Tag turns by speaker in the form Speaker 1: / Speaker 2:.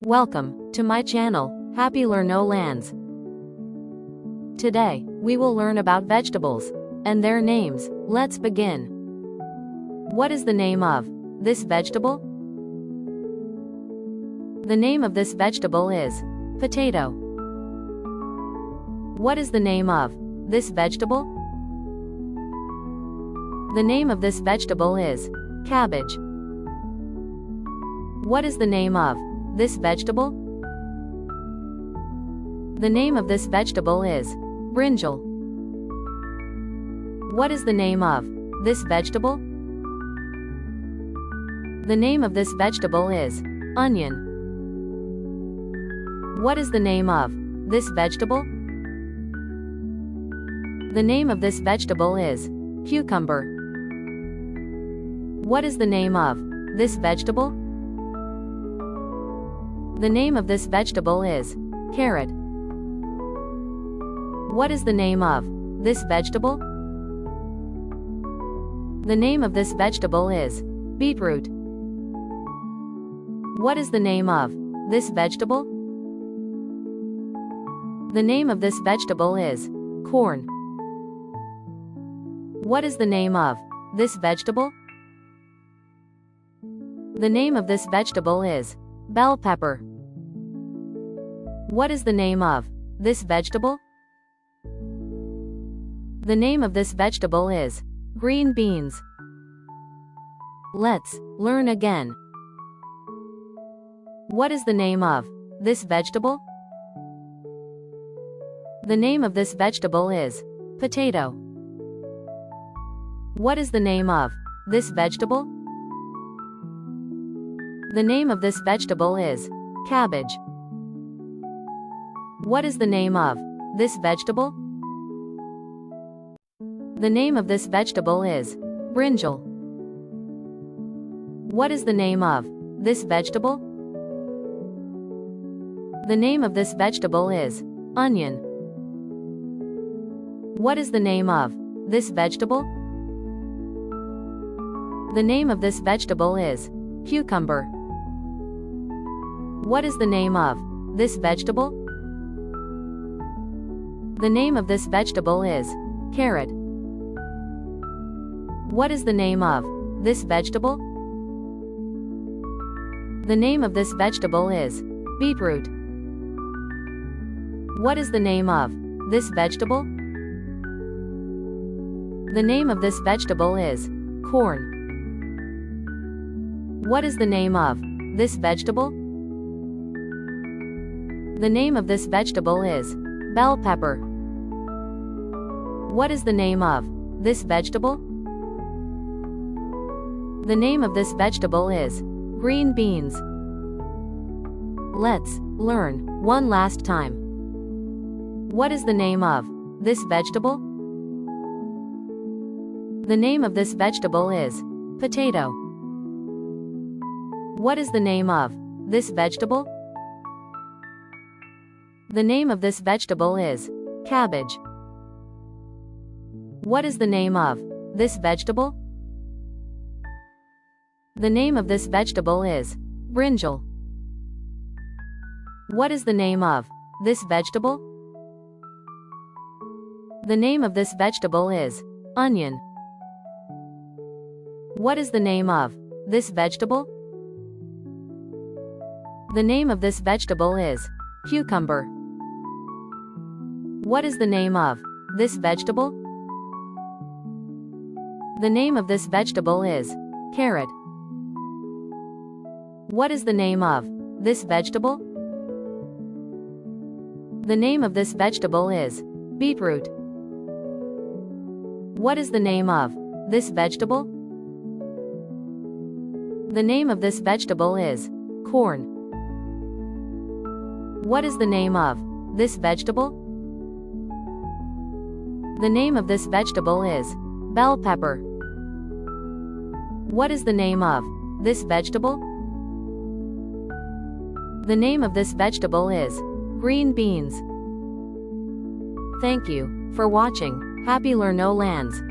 Speaker 1: Welcome to my channel, Happy Learno Lands. Today, we will learn about vegetables and their names. Let's begin. What is the name of this vegetable? The name of this vegetable is potato. What is the name of this vegetable? The name of this vegetable is cabbage. What is the name of this vegetable? The name of this vegetable is brinjal. What is the name of this vegetable? The name of this vegetable is onion. What is the name of this vegetable? The name of this vegetable is cucumber. What is the name of this vegetable? The name of this vegetable is carrot. What is the name of this vegetable? The name of this vegetable is beetroot. What is the name of this vegetable? The name of this vegetable is corn. What is the name of this vegetable? The name of this vegetable is bell pepper. What is the name of this vegetable? The name of this vegetable is green beans. Let's learn again. What is the name of this vegetable? The name of this vegetable is potato. What is the name of this vegetable? The name of this vegetable is cabbage. What is the name of this vegetable? The name of this vegetable is brinjal. What is the name of this vegetable? The name of this vegetable is onion. What is the name of this vegetable? The name of this vegetable is cucumber. What is the name of this vegetable? The name of this vegetable is carrot. What is the name of this vegetable? The name of this vegetable is beetroot. What is the name of this vegetable? The name of this vegetable is corn. What is the name of this vegetable? The name of this vegetable is bell pepper. What is the name of this vegetable? The name of this vegetable is green beans. Let's learn one last time. What is the name of this vegetable? The name of this vegetable is potato. What is the name of this vegetable? The name of this vegetable is cabbage. What is the name of this vegetable? The name of this vegetable is brinjal. What is the name of this vegetable? The name of this vegetable is onion. What is the name of this vegetable? The name of this vegetable is cucumber. What is the name of this vegetable? The name of this vegetable is carrot. What is the name of this vegetable? The name of this vegetable is beetroot. What is the name of this vegetable? The name of this vegetable is corn. What is the name of this vegetable? The name of this vegetable is bell pepper. What is the name of this vegetable? The name of this vegetable is green beans. Thank you for watching Happy Learno Lands.